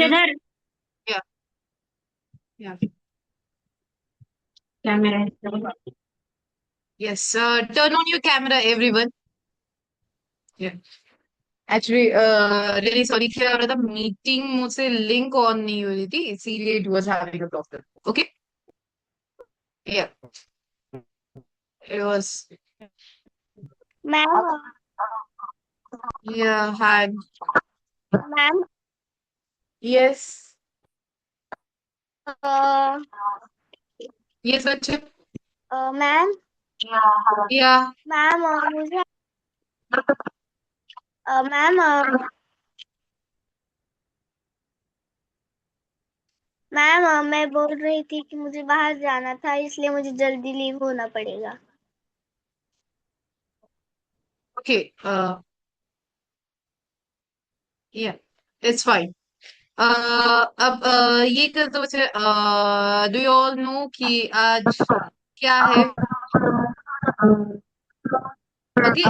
इधर Yeah, yeah. Camera है। Yes. Turn on your camera, everyone. Yeah. Actually, really sorry, क्या हो रहा था, मीटिंग मुझसे लिंक ऑन नहीं हो रही थी, इसीलिए it was having a problem. Okay. Yeah. It was. Ma'am yeah. Hi. Ma'am yes. Uh, yes बच्चे. Ma'am yeah. मैम मुझे मैम मैम मैं बोल रही थी कि मुझे बाहर जाना था, इसलिए मुझे जल्दी लीव होना पड़ेगा। ओके. या. It's fine. अब ये कर दो बच्चे. डू यू ऑल नो कि आज क्या है? Okay,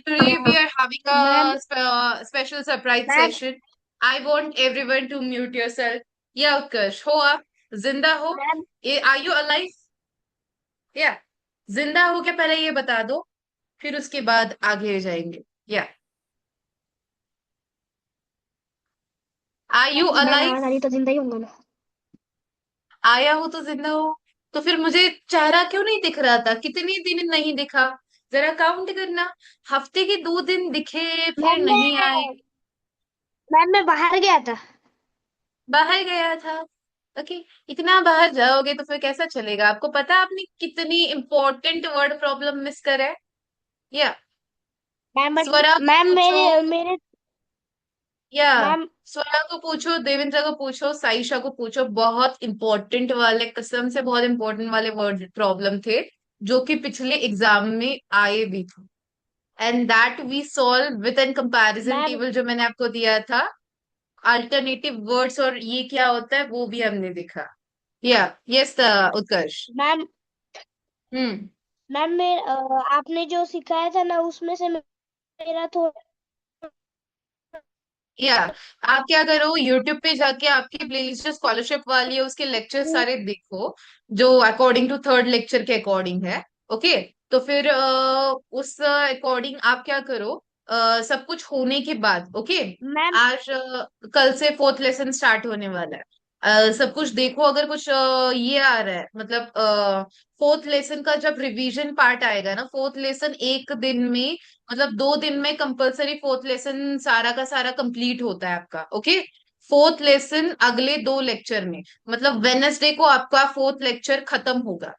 today we are having ma'am a special surprise ma'am session. I want everyone to mute yourself. Yeah, Utkarsh, हो आप जिंदा हो? मैम ये आर यू अलाइव? या. जिंदा हो क्या पहले ये बता दो, फिर उसके बाद आगे जाएंगे. Yeah. Are you ma'am alive? आवाज आ रही तो जिंदा ही होंगे ना। आया हो तो जिंदा हो. तो फिर मुझे चेहरा क्यों नहीं दिख रहा था, कितने दिन नहीं दिखा? जरा काउंट करना. हफ्ते के 2 दिन दिखे, फिर मैम नहीं आए. मैं बाहर गया था। बाहर गया था. ओके. इतना बाहर जाओगे तो फिर कैसा चलेगा? आपको पता है आपने कितनी इंपॉर्टेंट वर्ड प्रॉब्लम मिस करे? या. मैम बट स्वरा को मैम पूछो. मेरे या. मैम स्वरा को पूछो, देवेंद्र को पूछो, साइशा को पूछो. बहुत इंपॉर्टेंट वाले, कसम से बहुत इंपॉर्टेंट वाले वर्ड प्रॉब्लम थे, जो कि पिछले एग्जाम में आए भी थे. And that we solve with an comparison ma'am table जो मैंने आपको दिया था. अल्टरनेटिव वर्ड्स और ये क्या होता है वो भी हमने देखा. या. यस उत्कर्ष. मैम हम्म. मैम आपने जो सिखाया था ना, उसमें से मेरा थोड़ा या. आप क्या करो, यूट्यूब पे जाके आपकी प्लेलिस्ट जो स्कॉलरशिप वाली है उसके लेक्चर सारे देखो, जो अकॉर्डिंग टू थर्ड लेक्चर के अकॉर्डिंग है. ओके. तो फिर उस अकॉर्डिंग आप क्या करो, सब कुछ होने के बाद. ओके. मैम आज कल से फोर्थ लेसन स्टार्ट होने वाला है. सब कुछ देखो, अगर कुछ ये आ रहा है, मतलब फोर्थ लेसन का जब रिवीजन पार्ट आएगा ना, फोर्थ लेसन एक दिन में, मतलब 2 दिन में कंपलसरी फोर्थ लेसन सारा का सारा कंप्लीट होता है आपका. ओके. फोर्थ लेसन अगले 2 लेक्चर में, मतलब वेनसडे को आपका फोर्थ लेक्चर खत्म होगा.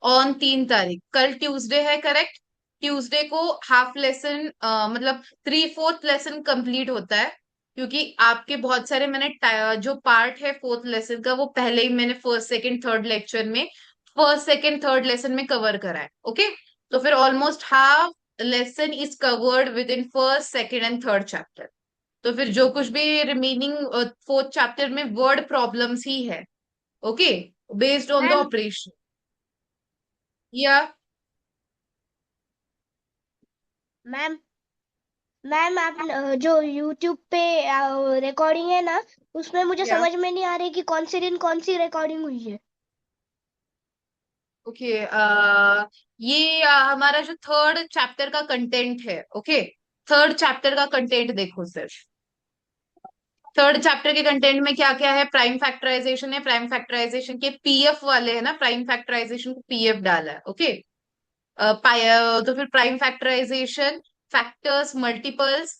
ऑन 3 तारीख, कल ट्यूसडे है, करेक्ट? ट्यूसडे को हाफ लेसन, मतलब 3/4 लेसन कंप्लीट होता है. क्योंकि आपके बहुत सारे मैंने जो पार्ट है फोर्थ लेसन का, वो पहले ही मैंने फर्स्ट सेकंड थर्ड लेक्चर में, फर्स्ट सेकंड थर्ड लेसन में कवर करा है. ओके. तो फिर almost half lesson is covered with in first second and third chapter. तो फिर जो कुछ भी रिमेनिंग फोर्थ चैप्टर में वर्ड प्रॉब्लम्स ही है. Okay. Based on the ma'am operation. या. मैम मैम आप जो YouTube पे रिकॉर्डिंग है ना, उसमें मुझे या. समझ में नहीं आ रही कि कौन से दिन कौन सी रिकॉर्डिंग हुई है। ओके. ये हमारा जो थर्ड चैप्टर का कंटेंट है. ओके. थर्ड चैप्टर का कंटेंट देखो सिर्फ. थर्ड चैप्टर के कंटेंट में क्या क्या है? प्राइम फैक्टराइजेशन है. प्राइम फैक्टराइजेशन के पीएफ वाले है ना, प्राइम फैक्टराइजेशन को पीएफ डाला है. ओके. तो फिर प्राइम फैक्टराइजेशन, फैक्टर्स, मल्टीपल्स,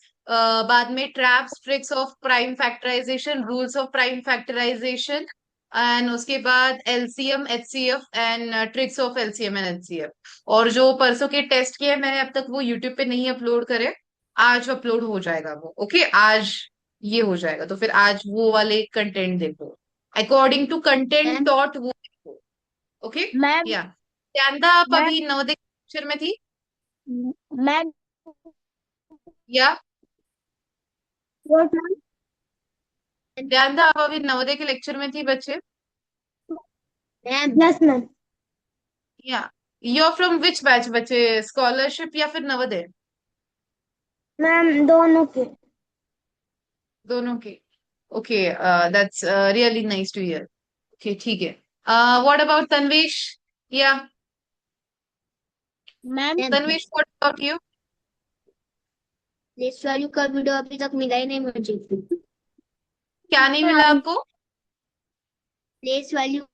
बाद में traps, tricks of prime factorization, rules of prime factorization, and उसके बाद LCM, HCF and tricks of LCM and HCF. और जो परसों के टेस्ट किए मैंने अब तक, वो यूट्यूब पे नहीं अपलोड करे. आज अपलोड हो जाएगा वो. ओके. आज ये हो जाएगा, तो फिर आज वो वाले कंटेंट देखो, according to content ma'am dot वो देखो. ओके. मैम या. क्या आप मैम अभी नवोदय लेक्चर में थी? मैम या. What, ma'am? ध्यान था, आप अभी नवोदय के लेक्चर में थी बच्चे? Ma'am yes ma'am. Yeah. You are from which batch बच्चे, स्कॉलरशिप या फिर नवोदय? मैम दोनों के। दोनों की. Okay, that's really nice to hear. Okay, ठीक है। What about Tanvesh? Yeah ma'am Tanvesh, what about you? Place value का वीडियो अभी तक मिला ही नहीं मुझे। क्या नहीं मिला आपको? Place value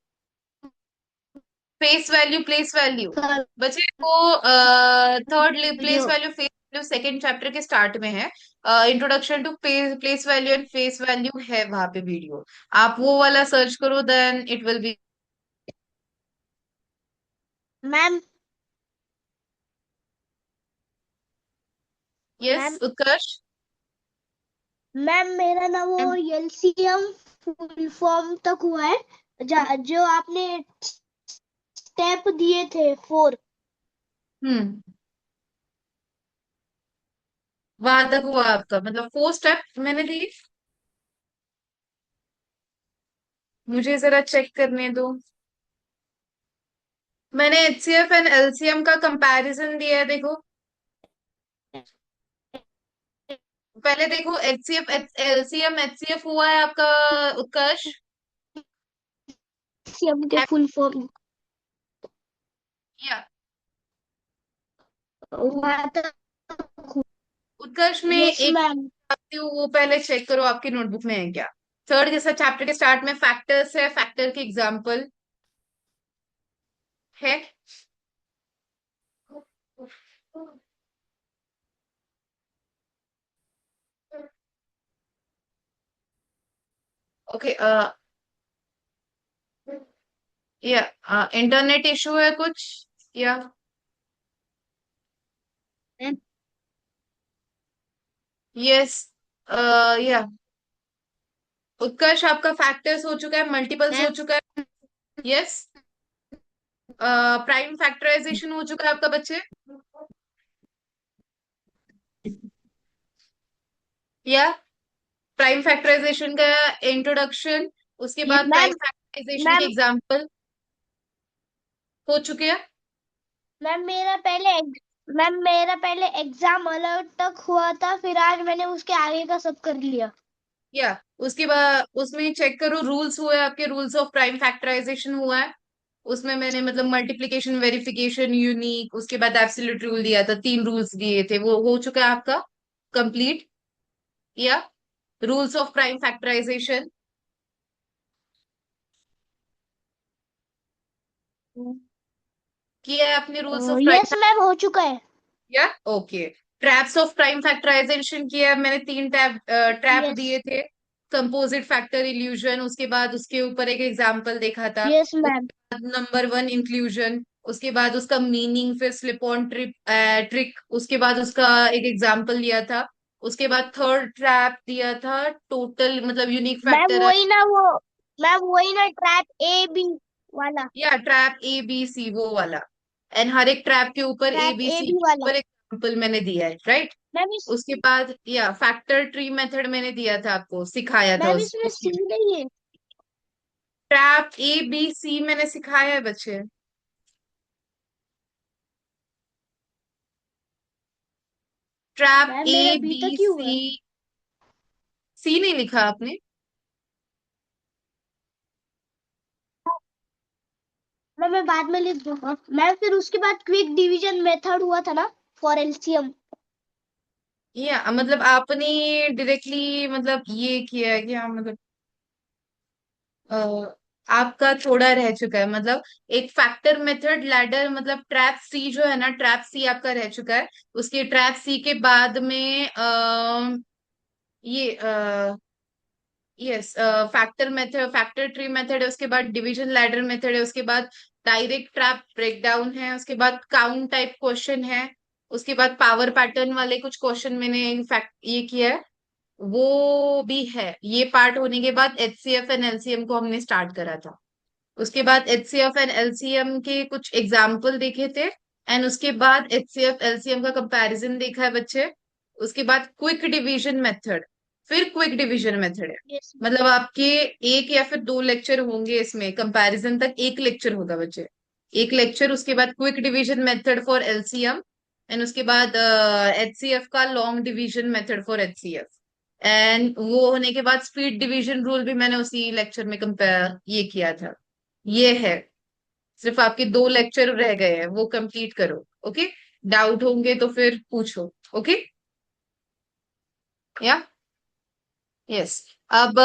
face value, place value. का बच्चे को third place video. Value, face value second chapter के स्टार्ट में है। Introduction to place value and face value है वहां पे वीडियो। आप वो वाला सर्च करो, then it will be. Ma'am yes ma'am Utkarsh. Ma'am मेरा ना वो एलसीएम फुल फॉर्म तक हुआ है। जो आपने स्टेप दिए थे 4। हम्म, वहां तक हुआ आपका, मतलब 4 स्टेप मैंने दी। मुझे जरा चेक करने दो। मैंने एचसीएफ एंड एलसीएम का कंपैरिजन दिया है, देखो। पहले देखो, एचसीएफ एलसीएम एचसीएफ हुआ है आपका, उत्कर्ष। एलसीएम के फुल फॉर्म या हुआ था। उत्कर्ष में यस एक मैम। आती हूँ, वो पहले चेक करो आपकी नोटबुक में है क्या। थर्ड जैसा चैप्टर के स्टार्ट में फैक्टर्स है, फैक्टर के एग्जाम्पल है। ओके। या इंटरनेट इशू है कुछ? या यस, या उत्कर्ष आपका फैक्टर्स हो चुका है, मल्टीपल्स हो मैम चुका है। यस, प्राइम फैक्टराइजेशन हो चुका है आपका बच्चे। या प्राइम फैक्टराइजेशन का इंट्रोडक्शन, उसके बाद मैम प्राइम फैक्टराइजेशन के मैम एग्जाम्पल हो चुके हैं। मैम मेरा पहले एग्जाम अलर्ट तक हुआ था, फिर आज मैंने उसके आगे का सब कर लिया। या उसके बाद उसमें चेक करो, रूल्स हुए आपके, रूल्स ऑफ प्राइम फैक्टराइजेशन हुआ है। उसमें मैंने मतलब मल्टीप्लिकेशन, वेरिफिकेशन, यूनिक, उसके बाद एब्सोल्यूट रूल दिया था, 3 रूल्स दिए थे, वो हो चुका है आपका कंप्लीट। या रूल्स ऑफ प्राइम फैक्टराइजेशन किया है आपने, rules of yes prime. Ma'am हो चुका है। Yeah okay. Traps of prime factorization किया है मैंने, 3 ट्रैप यस दिए थे। कंपोजिट फैक्टर इल्यूजन, उसके बाद उसके ऊपर एक एग्जाम्पल देखा था। Yes ma'am. Number one inclusion, उसके बाद उसका मीनिंग, फिर स्लिप ऑन ट्रिक, उसके बाद उसका एक एग्जाम्पल लिया था। उसके बाद थर्ड ट्रैप दिया था, टोटल मतलब यूनिक मैम फैक्टर है। वही ना वो मैम वही ना ट्रैप ए बी वाला। या ट्रैप ए बी सी वो वाला। एंड हर एक ट्रैप के ऊपर A trap B A C B के वाला। ऊपर एग्जाम्पल मैंने दिया है, राइट। मैम इस उसके बाद या फैक्टर ट्री मेथड मैंने दिया था आपको, सिखाया था मैम उस इसमें सी नहीं है। ट्रैप ए बी सी मैंने सिखाया है बच्चे। ट्रैप मैम मेरा ए बी बी तक ही हुआ सी। है। सी नहीं लिखा आपने? मैं बाद में लिख दूंगा मैम। फिर उसके बाद क्विक डिवीजन मेथड हुआ था ना फॉर एलसीएम। या मतलब आपने डायरेक्टली मतलब ये किया है कि हाँ, मतलब अ, आपका थोड़ा रह चुका है, मतलब एक फैक्टर मेथड लैडर, मतलब ट्रैप सी जो है ना, ट्रैप सी आपका रह चुका है। उसके ट्रैप सी के बाद में ये yes, factor method, factor tree method है, उसके बाद डिवीजन लैडर मेथड है, उसके बाद डायरेक्ट ट्रैप ब्रेकडाउन है, उसके बाद काउंट टाइप क्वेश्चन है, उसके बाद पावर पैटर्न वाले कुछ क्वेश्चन मैंने फैक्ट ये किया है, वो भी है। ये पार्ट होने के बाद एचसीएफ एंड एलसीएम को हमने स्टार्ट करा था। उसके बाद एचसीएफ एंड एलसीएम के कुछ एग्जाम्पल देखे थे। एंड उसके बाद एचसीएफ एलसीएम का कंपैरिजन देखा है बच्चे। उसके बाद क्विक डिवीजन मेथड, फिर क्विक डिवीजन मेथड है। यस मतलब आपके 1 या फिर 2 लेक्चर होंगे इसमें, कंपैरिजन तक 1 लेक्चर होगा बच्चे। 1 लेक्चर, उसके बाद quick division method for LCM, and उसके बाद एचसीएफ का long division method for HCF. And वो होने के बाद स्पीड डिवीजन रूल भी मैंने उसी लेक्चर में कंपेयर ये किया था। ये है। सिर्फ आपके 2 लेक्चर रह गए हैं, वो कंप्लीट करो। ओके। डाउट होंगे तो फिर पूछो। ओके। या। यस। अब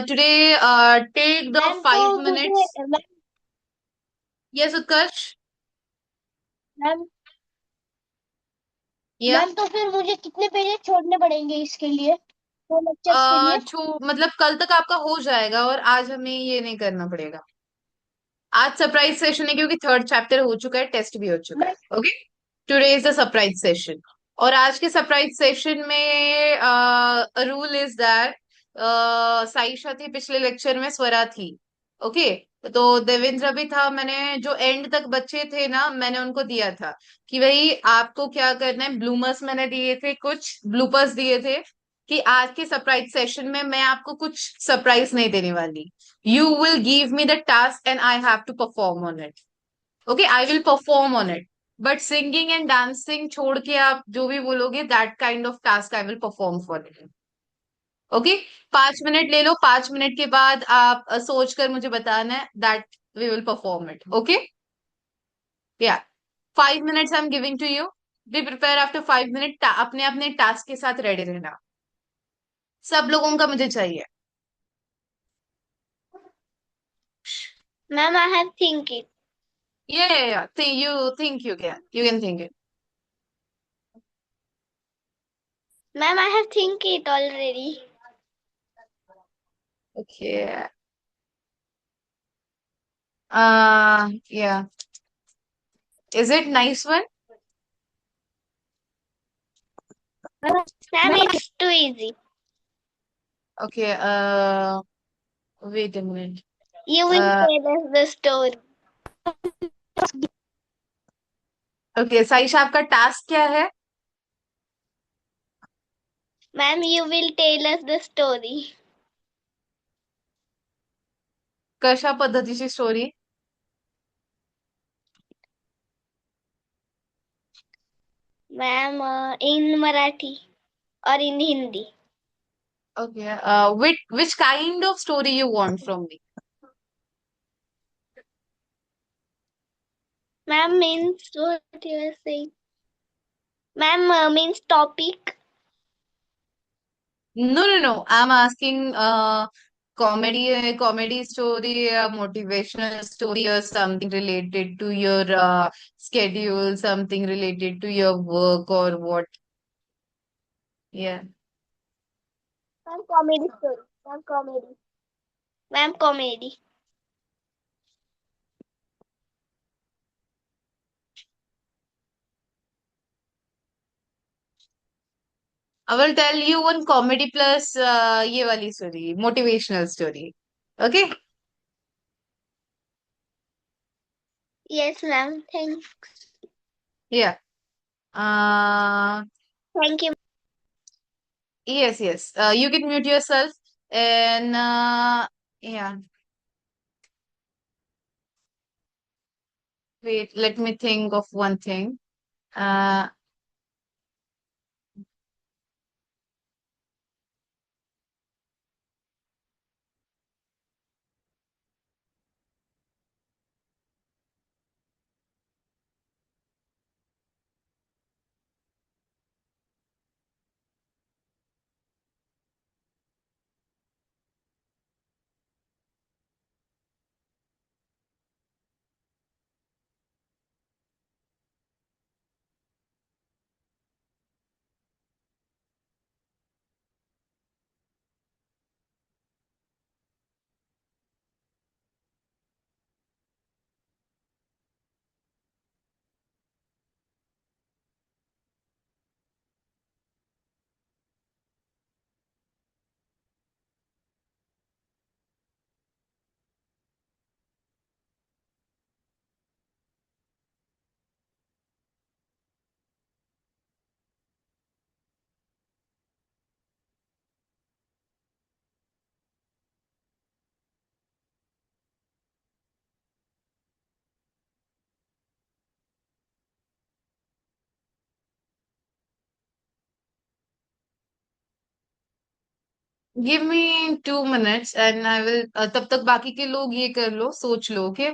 टुडे टेक द मैम तो 5 मिनट्स। मुझे मैम यस उत्कर्ष। Ma'am yeah. मैम तो फिर मुझे कितने पेजेस छोड़ने पड़ेंगे इसके लिए, 2 लेक्चर्स के लिए? छो मतलब कल तक आपका हो जाएगा, और आज हमें ये नहीं करना पड़ेगा। आज सरप्राइज सेशन है क्योंकि 3rd चैप्टर हो चुका है, टेस्ट भी हो चुका मैम है। Okay. Today is the surprise session. और आज के सरप्राइज सेशन में रूल इज दैट साइशा थी पिछले लेक्चर में, स्वरा थी। ओके। तो देवेंद्र भी था। मैंने जो एंड तक बच्चे थे ना, मैंने उनको दिया था कि भाई आपको क्या करना है। ब्लूमर्स मैंने दिए थे, कुछ ब्लूपर्स दिए थे कि आज के सरप्राइज सेशन में मैं आपको कुछ सरप्राइज नहीं देने वाली। You will give me the task and I have to perform on it. Okay, I will perform on it. But singing and dancing छोड़ के आप जो भी बोलोगे, that kind of task I will perform for it. Okay? 5 minute ले लो, 5 minute के बाद आप सोच कर मुझे बताना है, that we will perform it. Okay? Yeah. 5 minutes I'm giving to you. Be prepared after 5 minutes. अपने अपने टास्क के साथ रेडी रहना। सब लोगों का मुझे चाहिए। Ma'am I have think it. Yeah, yeah, yeah. You think you can think it. Ma'am I have think it already. Okay. Yeah. Is it nice one? Ma'am it's too easy. Okay. Wait a minute. You will Uh, tell us the story. okay. Saisha आपका task क्या है? Ma'am you will tell us the story. कशा पद्धतीची story? Ma'am in Marathi और in Hindi. Okay. Which kind of story you want from me? Ma'am means what you are saying? Ma'am means topic. No, no, no. I'm asking comedy story, motivational story, or something related to your schedule, something related to your work or what? Yeah. Ma'am comedy story. Ma'am comedy. Ma'am comedy. I will tell you one comedy plus ये वाली story, motivational story. Okay? Yes ma'am Yeah. Uh, thank you. yes, yes. You can mute yourself and yeah. Wait, let me think of one thing. Uh, give me 2 minutes and I will, तब तक बाकी के लोग ये कर लो, सोच लो, ओके।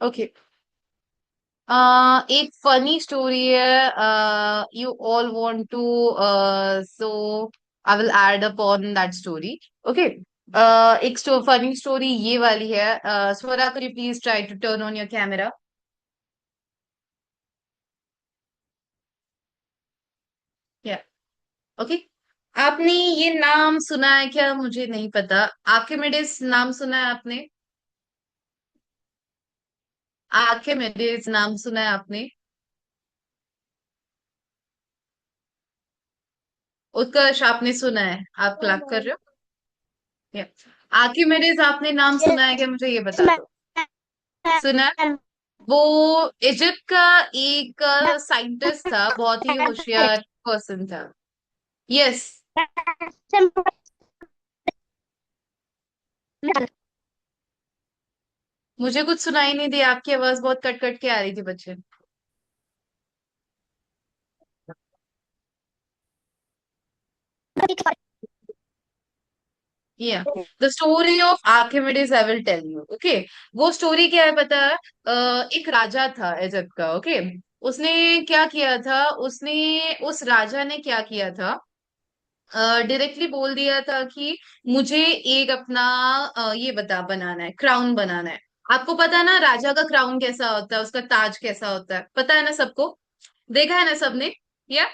ओके, एक फनी स्टोरी है, you all want to, so I will add up on that story, okay. एक फनी स्टोरी ये वाली है। Swara, could you please try to turn on your camera? या, ओके। आपने ये नाम सुना है क्या? मुझे नहीं पता। आर्किमिडीज नाम सुना है आपने? आर्किमिडीज नाम सुना है आपने? उत्कर्ष, आपने सुना है? आप नो क्लैप नो। कर रहे हो? आर्किमिडीज आपने नाम सुना है क्या? मुझे ये यस बता दो। मैम। सुना है? वो इजिप्ट का एक साइंटिस्ट था, बहुत ही होशियार पर्सन था। यस। मुझे कुछ सुनाई नहीं दिया, आपकी आवाज बहुत कट कट के आ रही थी बच्चे। Yeah, the story of Archimedes I will tell you, okay. वो स्टोरी क्या है पता है? एक राजा था इजिप्ट का, ओके। उसने क्या किया था, उसने उस राजा ने क्या किया था, डायरेक्टली बोल दिया था कि मुझे एक अपना ये बता बनाना है, क्राउन बनाना है। आपको पता है ना राजा का क्राउन कैसा होता है, उसका ताज कैसा होता है, पता है ना सबको? देखा है ना सबने? या,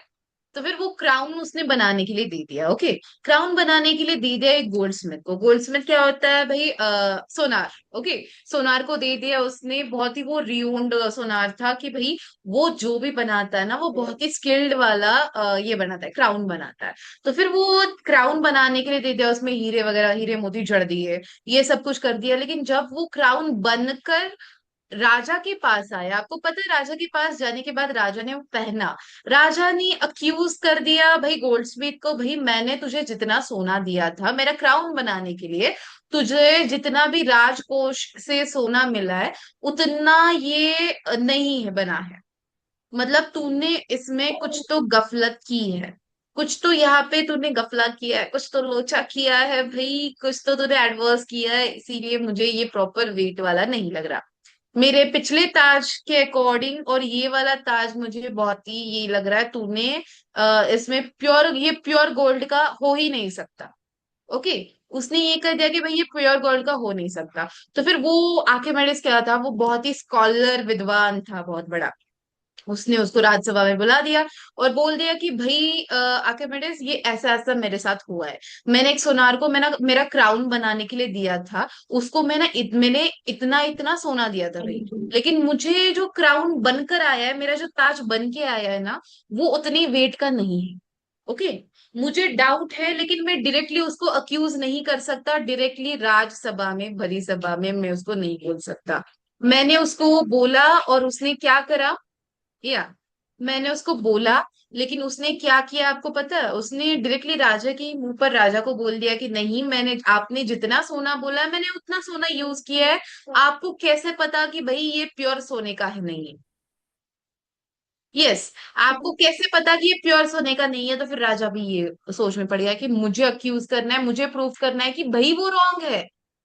तो फिर वो क्राउन उसने बनाने के लिए दे दिया, ओके। क्राउन बनाने के लिए दे दिया एक गोल्ड स्मिथ को। गोल्ड स्मिथ क्या होता है भाई? सोनार, ओके। सोनार को दे दिया उसने, बहुत ही वो रियून्ड सोनार था कि भाई वो जो भी बनाता है ना, वो बहुत ही स्किल्ड वाला ये बनाता है, क्राउन बनाता है। तो फिर वो क्राउन बनाने के लिए दे दिया, उसमें हीरे वगैरह, हीरे मोती जड़ दिए, ये सब कुछ कर दिया। लेकिन जब वो क्राउन बनकर राजा के पास आया, आपको पता है राजा के पास जाने के बाद राजा ने वो पहना, राजा ने अक्यूज कर दिया भाई गोल्डस्मिथ को, भाई मैंने तुझे जितना सोना दिया था मेरा क्राउन बनाने के लिए, तुझे जितना भी राजकोष से सोना मिला है उतना ये नहीं है बना है। मतलब तूने इसमें कुछ तो गफलत की है, कुछ तो यहाँ पे तूने गफला किया है, कुछ तो लोचा किया है भाई, कुछ तो तूने एडवर्स किया है, इसीलिए मुझे ये प्रॉपर वेट वाला नहीं लग रहा। मेरे पिछले ताज के अकॉर्डिंग और ये वाला ताज मुझे बहुत ही ये लग रहा है, तूने इसमें प्योर, ये प्योर गोल्ड का हो ही नहीं सकता, ओके। उसने ये कर दिया कि भाई ये प्योर गोल्ड का हो नहीं सकता। तो फिर वो आर्किमिडीज क्या था, वो बहुत ही स्कॉलर विद्वान था, बहुत बड़ा। उसने उसको राज्यसभा में बुला दिया और बोल दिया कि भाई आर्किमिडीज, ये ऐसा ऐसा मेरे साथ हुआ है। मैंने एक सोनार को मैंने मेरा क्राउन बनाने के लिए दिया था, उसको मैंने इतना इतना सोना दिया था भाई, लेकिन मुझे जो क्राउन बनकर आया है, मेरा जो ताज बन के आया है ना, वो उतनी वेट का नहीं है, ओके। मुझे डाउट है, लेकिन मैं डायरेक्टली उसको अक्यूज नहीं कर सकता, डायरेक्टली राजसभा में, भरी सभा में मैं उसको नहीं बोल सकता। मैंने उसको बोला और उसने क्या करा, या, मैंने उसको बोला, लेकिन उसने क्या किया आपको पता है? उसने डायरेक्टली राजा के मुंह पर राजा को बोल दिया कि नहीं, मैंने, आपने जितना सोना बोला है मैंने उतना सोना यूज किया है, आपको कैसे पता कि भाई ये प्योर सोने का है नहीं है? यस। आपको कैसे पता कि ये प्योर सोने का नहीं है? तो फिर राजा भी ये सोच में पड़ गया कि मुझे अक्यूज करना है, मुझे प्रूव करना है कि भाई वो रॉन्ग है।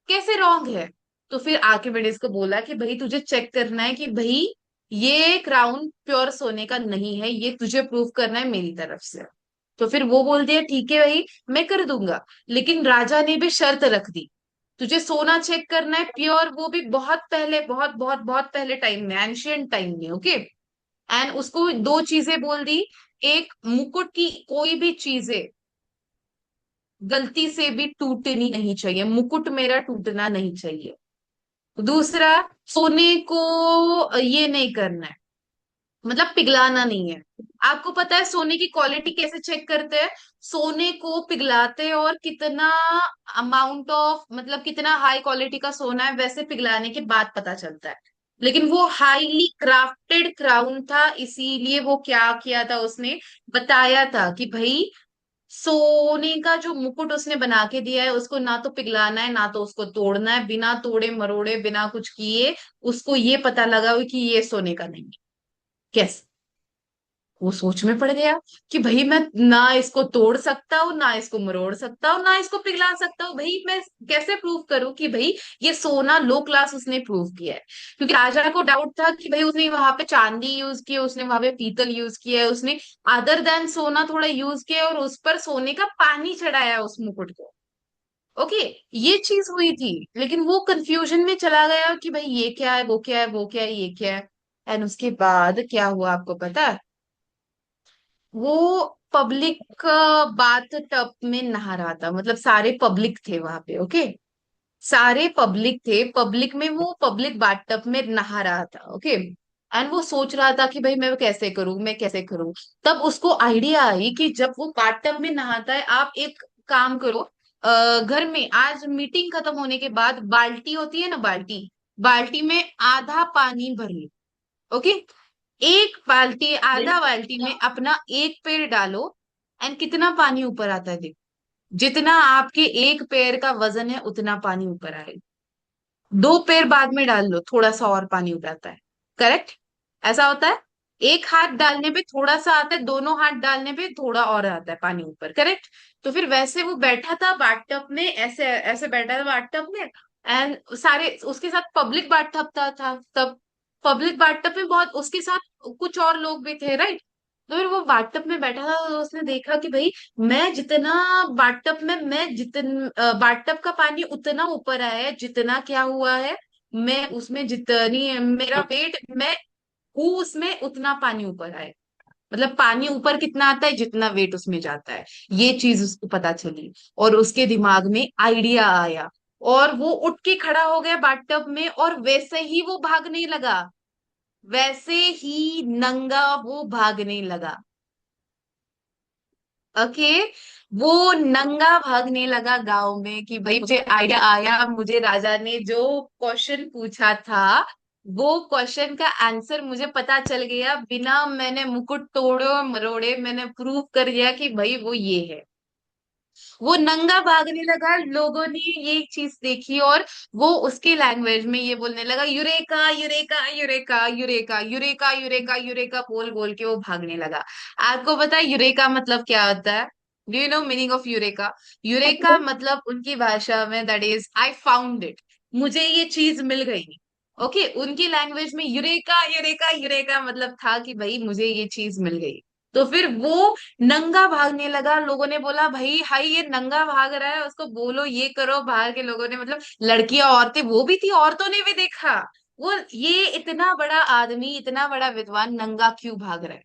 कैसे रॉन्ग है? तो फिर आर्किमिडीज को बोला कि भाई तुझे चेक करना है कि भाई ये क्राउन प्योर सोने का नहीं है, ये तुझे प्रूव करना है मेरी तरफ से। तो फिर वो बोल दिया ठीक है भाई, मैं कर दूंगा। लेकिन राजा ने भी शर्त रख दी, तुझे सोना चेक करना है प्योर, वो भी बहुत पहले, बहुत बहुत बहुत पहले टाइम में, एंशियंट टाइम में, ओके। एंड उसको दो चीजें बोल दी, एक मुकुट की कोई भी चीजें गलती से भी टूटनी नहीं चाहिए, मुकुट मेरा टूटना नहीं चाहिए। दूसरा, सोने को ये नहीं करना है, मतलब पिघलाना नहीं है। आपको पता है सोने की क्वालिटी कैसे चेक करते हैं? सोने को पिघलाते हैं और कितना अमाउंट ऑफ, मतलब कितना हाई क्वालिटी का सोना है वैसे पिघलाने के बाद पता चलता है। लेकिन वो हाईली क्राफ्टेड क्राउन था, इसीलिए वो क्या किया था उसने, बताया था कि भाई सोने का जो मुकुट उसने बना के दिया है उसको ना तो पिघलाना है ना तो उसको तोड़ना है, बिना तोड़े मरोड़े बिना कुछ किए उसको ये पता लगा कि ये सोने का नहीं है। कैसे? वो सोच में पड़ गया कि भाई मैं ना इसको तोड़ सकता हूँ, ना इसको मरोड़ सकता हूँ, ना इसको पिघला सकता हूँ, भाई मैं कैसे प्रूव करूं कि भाई ये सोना लो क्लास उसने प्रूव किया है? क्योंकि राजा को डाउट था कि भाई उसने वहां पे चांदी यूज की है, उसने वहां पे पीतल यूज किया है, उसने अदर देन सोना थोड़ा यूज किया है, और उस पर सोने का पानी चढ़ाया है उस मुकुट को। ओके, ये चीज हुई थी। लेकिन वो कंफ्यूजन में चला गया कि भाई ये क्या है, वो क्या है, वो क्या है, ये क्या है। एंड उसके बाद क्या हुआ आपको पता है? वो पब्लिक बाथ टब में नहा रहा था, मतलब सारे पब्लिक थे वहां पे, ओके। सारे पब्लिक थे, पब्लिक में वो पब्लिक बाथ टब में नहा रहा था, ओके। एंड वो सोच रहा था कि भाई मैं कैसे करूं, मैं कैसे करूं। तब उसको आइडिया आई कि जब वो बाथ टब में नहाता है, आप एक काम करो, घर में आज मीटिंग खत्म होने के बाद बाल्टी होती है ना, बाल्टी, बाल्टी में आधा पानी भर लो, ओके। एक बाल्टी, आधा बाल्टी में अपना एक पैर डालो, एंड कितना पानी ऊपर आता है देखो। जितना आपके एक पैर का वजन है उतना पानी ऊपर आएगा। दो पैर बाद में डाल लो, थोड़ा सा और पानी ऊपर आता है। करेक्ट? ऐसा होता है। एक हाथ डालने पे थोड़ा सा आता है, दोनों हाथ डालने पे थोड़ा और आता है पानी ऊपर, करेक्ट? तो फिर वैसे वो बैठा था बाथटब में, ऐसे ऐसे बैठा था बाथटब में। एंड सारे उसके साथ पब्लिक बाथटब था तब। पब्लिक बाथटब में बहुत उसके साथ कुछ और लोग भी थे, राइट? तो फिर वो बाथटब में बैठा था, तो उसने देखा कि भाई मैं जितना बाथटब में, मैं बाथटब का पानी उतना ऊपर आया है जितना क्या हुआ है, मैं उसमें जितनी मेरा वेट, मैं हूँ उसमें उतना पानी ऊपर आए। मतलब पानी ऊपर कितना आता है जितना वेट उसमें जाता है। ये चीज उसको पता चली, और उसके दिमाग में आइडिया आया, और वो उठ के खड़ा हो गया बाथटब में, और वैसे ही वो भागने लगा, वैसे ही नंगा वो भागने लगा, ओके। वो नंगा भागने लगा गांव में कि भाई मुझे आइडिया आया, मुझे राजा ने जो क्वेश्चन पूछा था वो क्वेश्चन का आंसर मुझे पता चल गया, बिना मैंने मुकुट तोड़े और मरोड़े मैंने प्रूव कर दिया कि भाई वो ये है। वो नंगा भागने लगा, लोगों ने ये चीज देखी, और वो उसके लैंग्वेज में ये बोलने लगा, eureka eureka eureka eureka eureka eureka eureka बोल बोल के वो भागने लगा। आपको पता है यूरेका मतलब क्या होता है? Do you know meaning of eureka? Eureka मतलब उनकी भाषा में that is I found it, मुझे ये चीज मिल गई। ओके, उनकी लैंग्वेज में यूरेका यूरेका यूरेका मतलब था कि भाई मुझे ये चीज मिल गई। तो फिर वो नंगा भागने लगा, लोगों ने बोला भाई हाय ये नंगा भाग रहा है, उसको बोलो ये करो। बाहर के लोगों ने, मतलब लड़कियां औरतें वो भी थी, औरतों ने भी देखा वो ये इतना बड़ा आदमी, इतना बड़ा विद्वान नंगा क्यों भाग रहा है।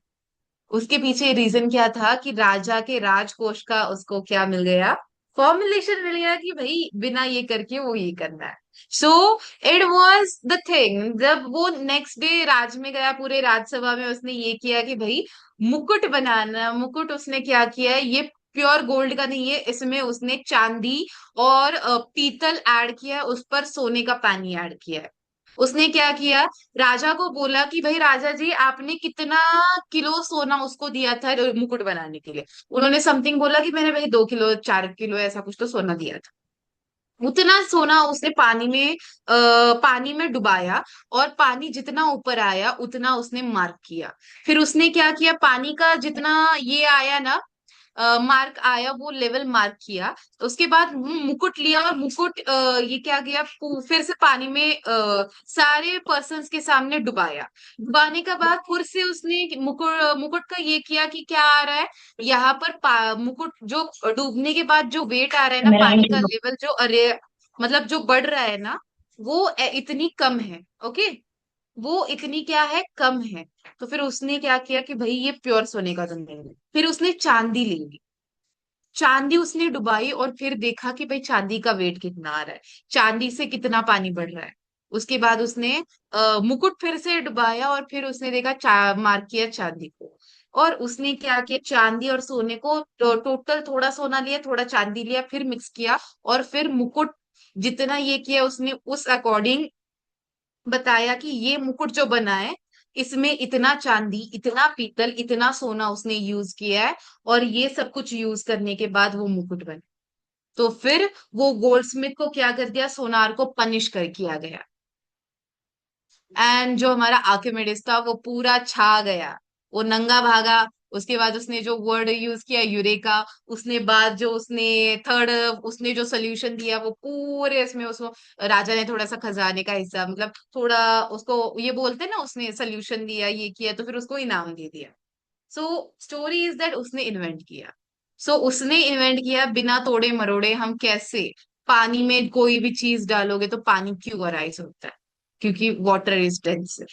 उसके पीछे रीजन क्या था कि राजा के राजकोष का उसको क्या मिल गया, फॉर्मुलेशन मिल गया कि भाई बिना ये करके वो ये करना है। So it was the thing, जब वो नेक्स्ट डे राज में गया, पूरे राजसभा में उसने ये किया कि भाई मुकुट बनाना, मुकुट उसने क्या किया है, ये प्योर गोल्ड का नहीं है, इसमें उसने चांदी और पीतल ऐड किया है, उस पर सोने का पानी ऐड किया है। उसने क्या किया, राजा को बोला कि भाई राजा जी आपने कितना किलो सोना उसको दिया था मुकुट बनाने के लिए? उन्होंने समथिंग बोला कि मैंने भाई 2 किलो 4 किलो ऐसा कुछ तो सोना दिया था। उतना सोना उसने पानी में डुबाया, और पानी जितना ऊपर आया उतना उसने मार्क किया। फिर उसने क्या किया, पानी का जितना ये आया ना, मार्क आया, वो लेवल मार्क किया। उसके बाद मुकुट लिया, और मुकुट ये क्या किया, फिर से पानी में सारे पर्सन्स के सामने डुबाया। डुबाने के बाद फिर से उसने मुकुट मुकुट का ये किया कि क्या आ रहा है यहाँ पर, मुकुट जो डूबने के बाद जो वेट आ रहा है ना, पानी का लेवल जो, अरे मतलब जो बढ़ रहा है ना, वो इतनी कम है। ओके, वो इतनी क्या है, कम है। तो फिर उसने क्या किया कि भाई ये प्योर सोने का तो नहीं है। फिर उसने चांदी ले ली, चांदी उसने डुबाई, और फिर देखा कि भाई चांदी का वेट कितना आ रहा है, चांदी से कितना पानी बढ़ रहा है। उसके बाद उसने मुकुट फिर से डुबाया, और फिर उसने देखा, मार्क किया चांदी को। और उसने क्या किया, चांदी और सोने को टोटल, थोड़ा सोना लिया थोड़ा चांदी लिया, फिर मिक्स किया, और फिर मुकुट जितना ये किया उसने उस अकॉर्डिंग बताया कि ये मुकुट जो बना है, इसमें इतना चांदी, इतना पीतल, इतना सोना उसने यूज किया है, और ये सब कुछ यूज करने के बाद वो मुकुट बना। तो फिर वो गोल्डस्मिथ को क्या कर दिया, सोनार को पनिश कर किया गया। एंड जो हमारा आर्किमिडीज था वो पूरा छा गया, वो नंगा भागा। उसके बाद उसने जो वर्ड यूज किया, यूरेका, उसने बाद जो उसने थर्ड उसने जो सोल्यूशन दिया, वो पूरे इसमें उसको राजा ने थोड़ा सा खजाने का हिस्सा, मतलब थोड़ा उसको ये बोलते हैं ना, उसने सोल्यूशन दिया ये किया, तो फिर उसको इनाम दे दिया। सो स्टोरी इज दैट उसने इन्वेंट किया। सो उसने इन्वेंट किया, बिना तोड़े मरोड़े हम कैसे, पानी में कोई भी चीज डालोगे तो पानी क्यों अराइज होता है, क्योंकि वाटर इज डेंसर।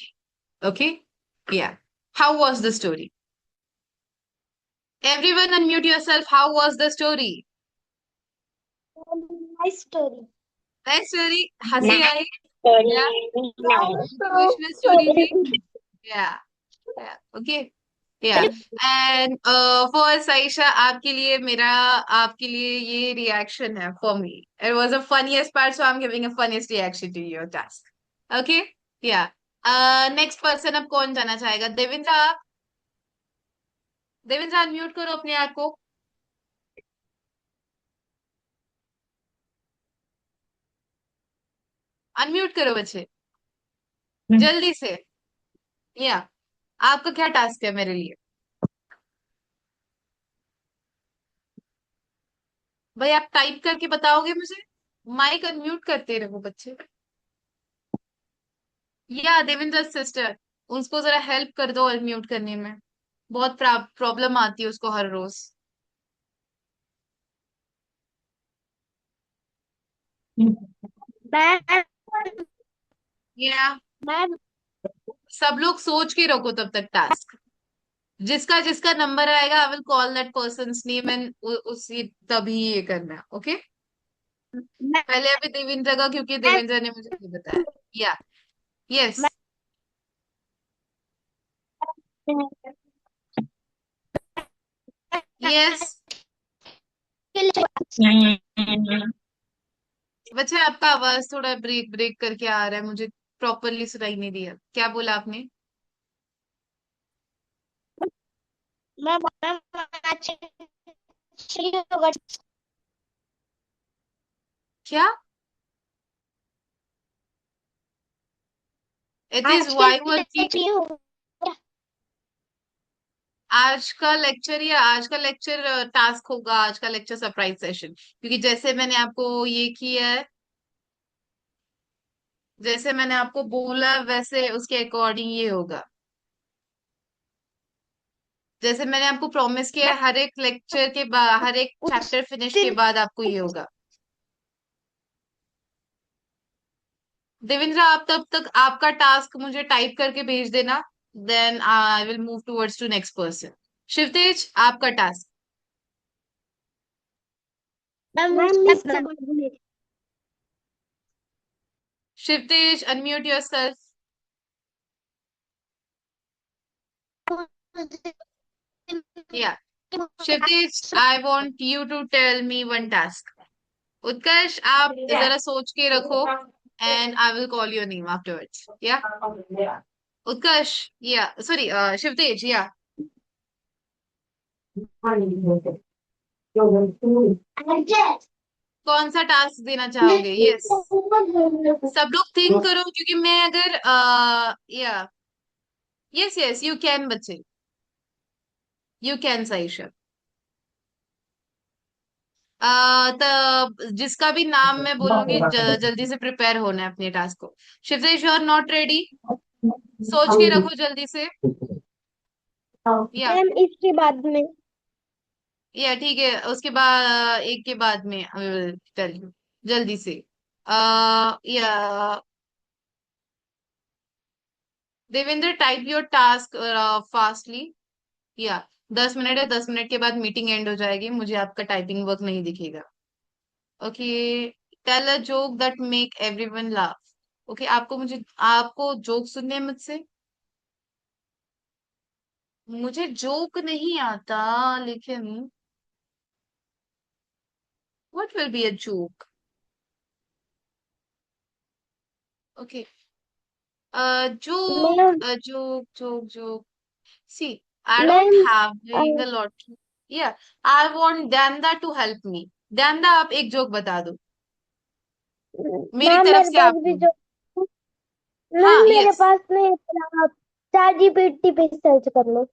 ओके, या, how was the story? Everyone unmute yourself, how was the story? Nice story. Nice story, हंसी आई? या, नाइस मोटिवेशनल स्टोरी थी? या, ओके, या। एंड फॉर साइशा, आपके लिए मेरा, आपके लिए ये रिएक्शन है, for me it was a funniest part, so I am giving a funniest reaction to your task. Okay, yeah. Next person अब कौन जाना चाहेगा? देवेंद्र, आप, देवेंद्र अनम्यूट करो अपने आप को। अनम्यूट करो बच्चे, जल्दी से। या, आपका क्या टास्क है मेरे लिए? भाई आप टाइप करके बताओगे मुझे? माइक अनम्यूट करते रहो बच्चे। या देवेंद्र सिस्टर, उसको जरा हेल्प कर दो अनम्यूट करने में, बहुत प्रॉब्लम आती है उसको हर रोज। मैं या, मैं सब लोग सोच के रखो तब तक टास्क, जिसका जिसका नंबर आएगा आई will call that persons name, and उसी तभी ये करना है। ओके, मैं पहले अभी देवेंद्र का, क्योंकि देवेंद्र ने मुझे ये बताया। या, यस, यस। बच्चे आपका आवाज थोड़ा ब्रेक ब्रेक करके आ रहा है, मुझे प्रॉपरली सुनाई नहीं दिया, क्या बोला आपने? क्या? इट इज आज के वाई वर की, लिए होगा। आज का लेक्चर, या आज का लेक्चर टास्क होगा, आज का लेक्चर सरप्राइज सेशन, क्योंकि जैसे मैंने आपको ये किया है, जैसे मैंने आपको बोला वैसे उसके अकॉर्डिंग ये होगा। जैसे मैंने आपको प्रॉमिस किया है, हर एक लेक्चर के बाद, हर एक उस चैप्टर फिनिश के दिन बाद आपको ये होगा। देवेंद्र, आप तब तक आपका टास्क मुझे टाइप करके भेज देना, then I will move towards to next person. Shivtej, आपका टास्क। मैं मुझसे बोलूंगी। Shivtej, unmute yourself. Yeah, Shivtej, I want you to tell me one task. Utkarsh, आप जरा सोच के रखो, and I will call your name afterwards. Yeah, Utkarsh, या सॉरी, शिवतेज, या, कौन सा टास्क देना चाहोगे? यस, सब लोग थिंक करो, क्योंकि मैं अगर या, यस यस, यू कैन बच्चे, यू कैन साइशा। जिसका भी नाम मैं बोलूंगी जल्दी से प्रिपेयर होना है अपने टास्क को। Shivtej, you are not ready? सोच के रखो जल्दी से। या मैम इसके बाद में। या ठीक है, उसके बाद एक के बाद में टेल यू जल्दी से। या Devendra, type your task fastly. या 10 मिनट है, 10 मिनट के बाद मीटिंग एंड हो जाएगी, मुझे आपका टाइपिंग वर्क नहीं दिखेगा। Okay. Tell a joke that make everyone laugh. Okay, आपको जोक सुनने हैं मुझसे? मुझे जोक नहीं आता, लेकिन what will be a joke? Okay. Joke, ma'am joke, joke, joke. See, I don't ma'am having a lot. Yeah, I want Danda to help me. Danda, आप एक जोक बता दो मेरी मैम तरफ मेरे से पास भी आपको। जो मैम हाँ, मेरे यस। पास नहीं है, आप चैट जीपीटी पे सर्च कर लो।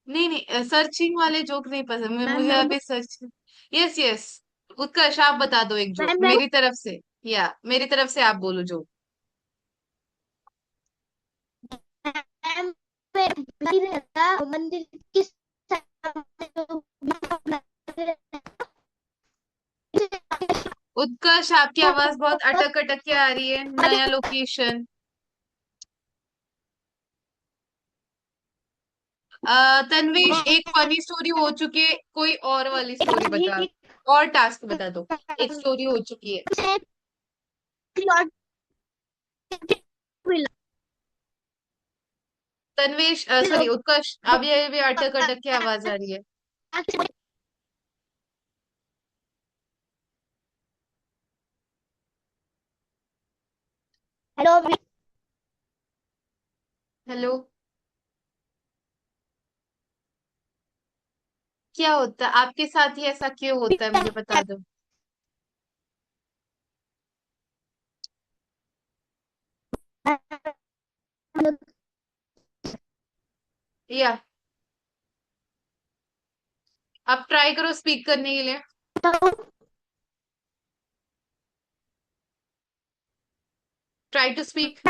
नहीं नहीं, सर्चिंग वाले जोक नहीं पसंद मैम मुझे मैं अभी सर्च। Yes yes. उत्कर्ष, आप बता दो एक जोक मैम मैं मेरी तरफ से। या मेरी तरफ से आप बोलो जोक। मैम मंदिर रहता, मंदिर किस साइड उत्कर्ष, आपकी आवाज बहुत अटक अटक के आ रही है, नया लोकेशन। तन्वेश, एक फनी स्टोरी हो चुकी है, कोई और वाली स्टोरी बता। और टास्क बता दो। एक स्टोरी हो चुकी है। तन्वेश, सॉरी उत्कर्ष, अब ये भी अटक अटक की आवाज आ रही है। हेलो। हेलो। क्या होता है आपके साथ ही, ऐसा क्यों होता है, मुझे बता दो। या आप ट्राई करो स्पीक करने के लिए। Try to speak.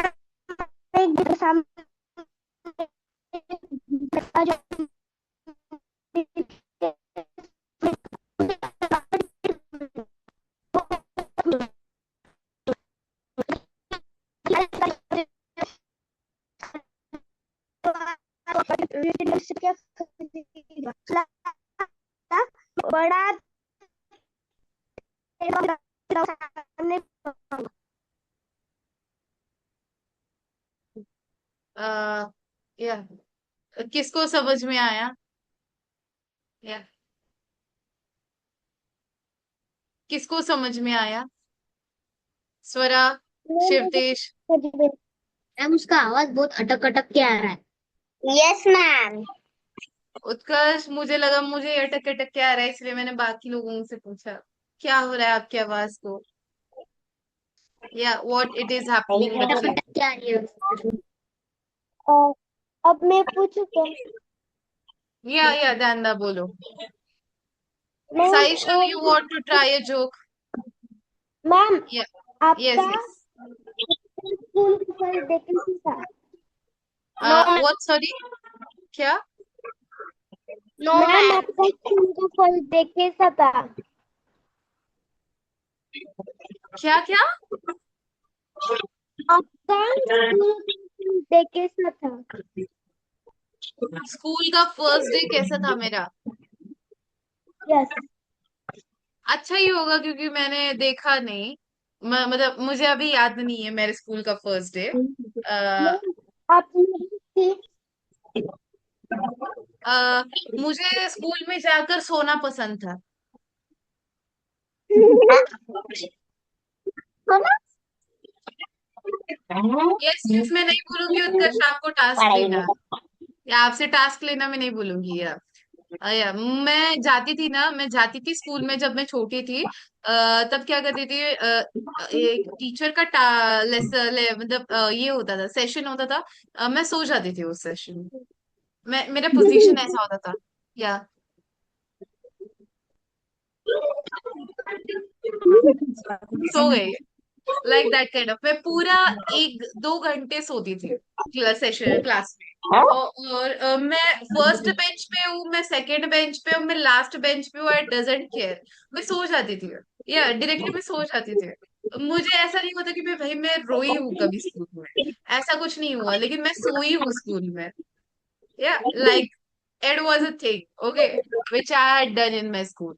बड़ा आ, या किसको समझ में आया? या किसको समझ में आया? स्वरा, शिवतेश। मैम उसका आवाज बहुत अटक अटक के आ रहा है। Yes ma'am. उत्कर्ष, मुझे लगा मुझे अटक अटक के आ रहा है, इसलिए मैंने बाकी लोगों से पूछा क्या हो रहा है आपकी आवाज को। या व्हाट इट इज हैपनिंग, अटक बच्चे। अटक के आ रही है। अब मैं पूछू क्या? या दांदा बोलो। Ma'am Saisha, you want to try a joke? Ma'am या आपका यस यस। स्कूल का फल देखे था? What, sorry? क्या? मैम आपका स्कूल का फल देखे था? क्या क्या? आपका स्कूल का फल देखे था? स्कूल का फर्स्ट डे कैसा था मेरा? यस। अच्छा ही होगा, क्योंकि मैंने देखा नहीं। मतलब मुझे अभी याद नहीं है मेरे स्कूल का फर्स्ट डे। मैम आपने मुझे स्कूल में जाकर सोना पसंद था। यस यस, मैं नहीं बोलूंगी उत्कर्ष आपको टास्क पढ़ाई देना, में। या आपसे टास्क लेना मैं नहीं बोलूंगी। या मैं जाती थी स्कूल में जब मैं छोटी थी। तब क्या करती थी, एक टीचर का मतलब ये होता था, सेशन होता था। मैं सो जाती थी उस सेशन में। मेरा पोजीशन ऐसा होता था। या सो गई, लाइक दैट काइंड ऑफ। मैं पूरा 1-2 घंटे सोती थी सेशन क्लास में। और मैं फर्स्ट बेंच पे हूँ, मैं सेकंड बेंच पे हूँ, मैं लास्ट बेंच पे हूँ, आई डजंट केयर, मैं सो जाती थी। या डायरेक्टली मैं सो जाती थी। मुझे ऐसा नहीं होता कि मैं रोई हूँ कभी स्कूल में, ऐसा कुछ नहीं हुआ, लेकिन मैं सोई हूँ स्कूल में। Yeah like it was a thing, okay, which I had done in my school.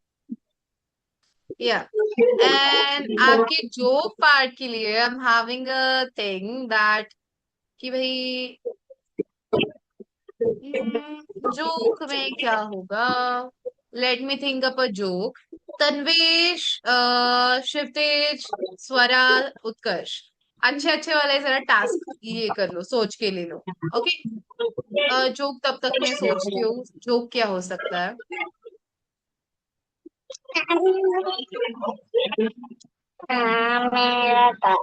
Yeah and आपके जोक पार्ट के लिए I am having a thing that कि भाई जोक में क्या होगा। Let me think up a joke. Tanvesh, Shivtej, Swara, Utkarsh, अच्छे अच्छे वाले जरा टास्क ये कर लो, सोच के ले लो। ओके, जोक तब तक मैं सोचती हूँ जोक क्या हो सकता है। मेरा था।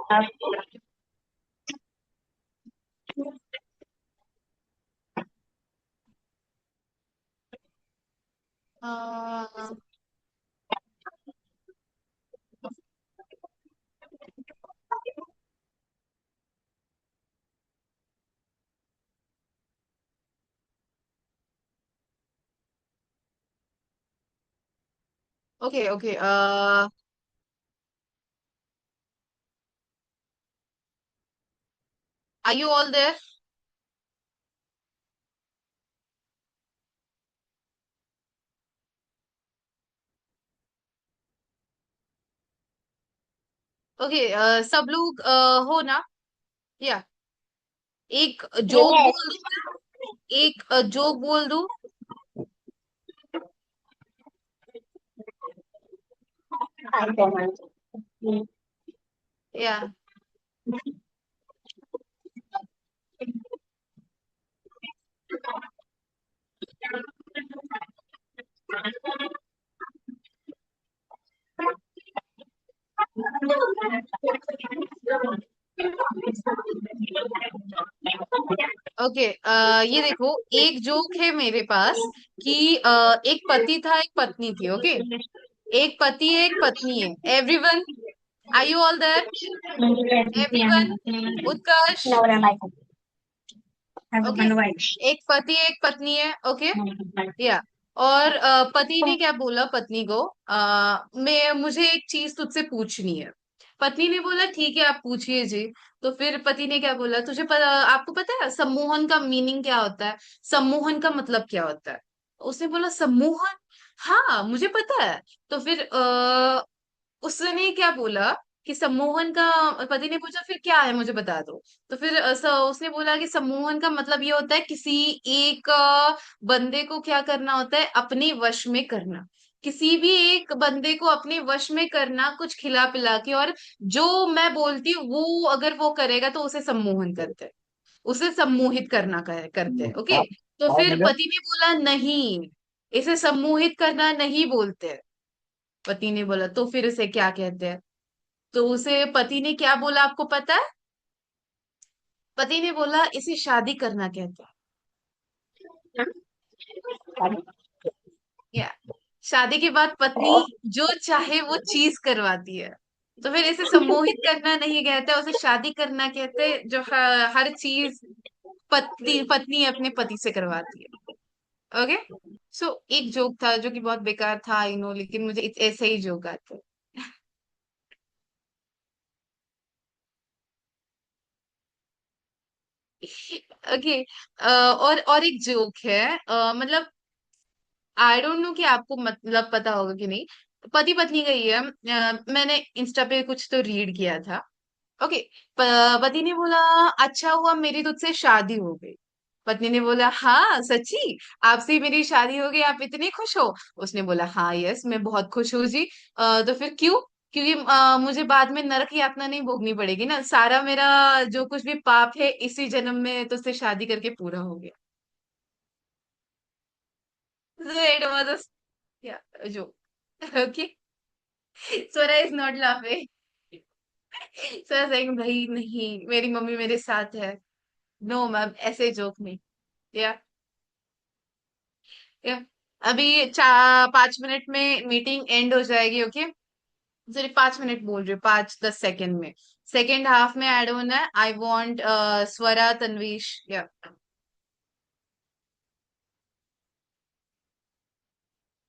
Okay okay, are you all there? Okay, सब लोग हो ना? या एक जोक यस। बोल दूं मैं? एक जोक बोल दूं? या ओके, ये देखो, एक जोक है मेरे पास कि एक पति था, एक पत्नी थी। ओके, एक पति है, एक पत्नी है। Everyone, are you all there? Everyone, Utkarsh. Okay, एक पति है, एक पत्नी है। ओके, या और पति ने क्या बोला पत्नी को, मैं मुझे एक चीज तुझसे पूछनी है। पत्नी ने बोला ठीक है, आप पूछिए जी। तो फिर पति ने क्या बोला, आपको पता है सम्मोहन का मीनिंग क्या होता है? सम्मोहन का मतलब क्या होता है? उसने बोला सम्मोहन, हाँ मुझे पता है। तो फिर उसने क्या बोला कि सम्मोहन का, पति ने पूछा फिर क्या है मुझे बता दो। तो फिर उसने बोला कि सम्मोहन का मतलब ये होता है किसी एक बंदे को क्या करना होता है, अपने वश में करना। किसी भी एक बंदे को अपने वश में करना, कुछ खिला पिला के, और जो मैं बोलती हूँ वो अगर वो करेगा तो उसे सम्मोहन करते हैं, उसे सम्मोहित करना करते हैं। ओके, तो फिर पति ने बोला नहीं, इसे सम्मोहित करना नहीं बोलते। पति ने बोला तो फिर उसे क्या कहते हैं? तो उसे पति ने क्या बोला आपको पता है? पति ने बोला इसे शादी करना कहते हाँ। हैं। या शादी के बाद पत्नी जो चाहे वो चीज करवाती है। तो फिर इसे सम्मोहित करना नहीं कहते, उसे शादी करना कहते हैं, जो हर चीज पति पत्नी अपने पति से करवाती है। ओके, सो एक जोक था जो कि बहुत बेकार था, आई नो, लेकिन मुझे ऐसे ही जोक आते हैं। ओके, और एक जोक है, मतलब आई डोंट नो कि आपको मतलब पता होगा कि नहीं। पति पत्नी का ही है, मैंने इंस्टा पे कुछ तो रीड किया था। ओके, पति ने बोला अच्छा हुआ मेरी तुझसे शादी हो गई। पत्नी ने बोला हाँ सच्ची, आपसे ही मेरी शादी हो गई, आप इतने खुश हो? उसने बोला हाँ यस, मैं बहुत खुश हूँ जी। तो फिर क्यों? क्योंकि मुझे बाद में नरक यातना नहीं भोगनी पड़ेगी ना, सारा मेरा जो कुछ भी पाप है इसी जन्म में तुझसे शादी करके पूरा हो गया। So it was a yeah, a joke. Okay. Swara is not laughing. Swara saying भाई नहीं, मेरी मम्मी मेरे साथ है। नो मैम, ऐसे जोक नहीं। या या अभी 5 मिनट में मीटिंग एंड हो जाएगी, ओके। सिर्फ 5 मिनट बोल रही हूँ, 5-10 सेकंड में। सेकंड हाफ में ऐड होना है। आई वॉन्ट स्वरा, तन्वीश, या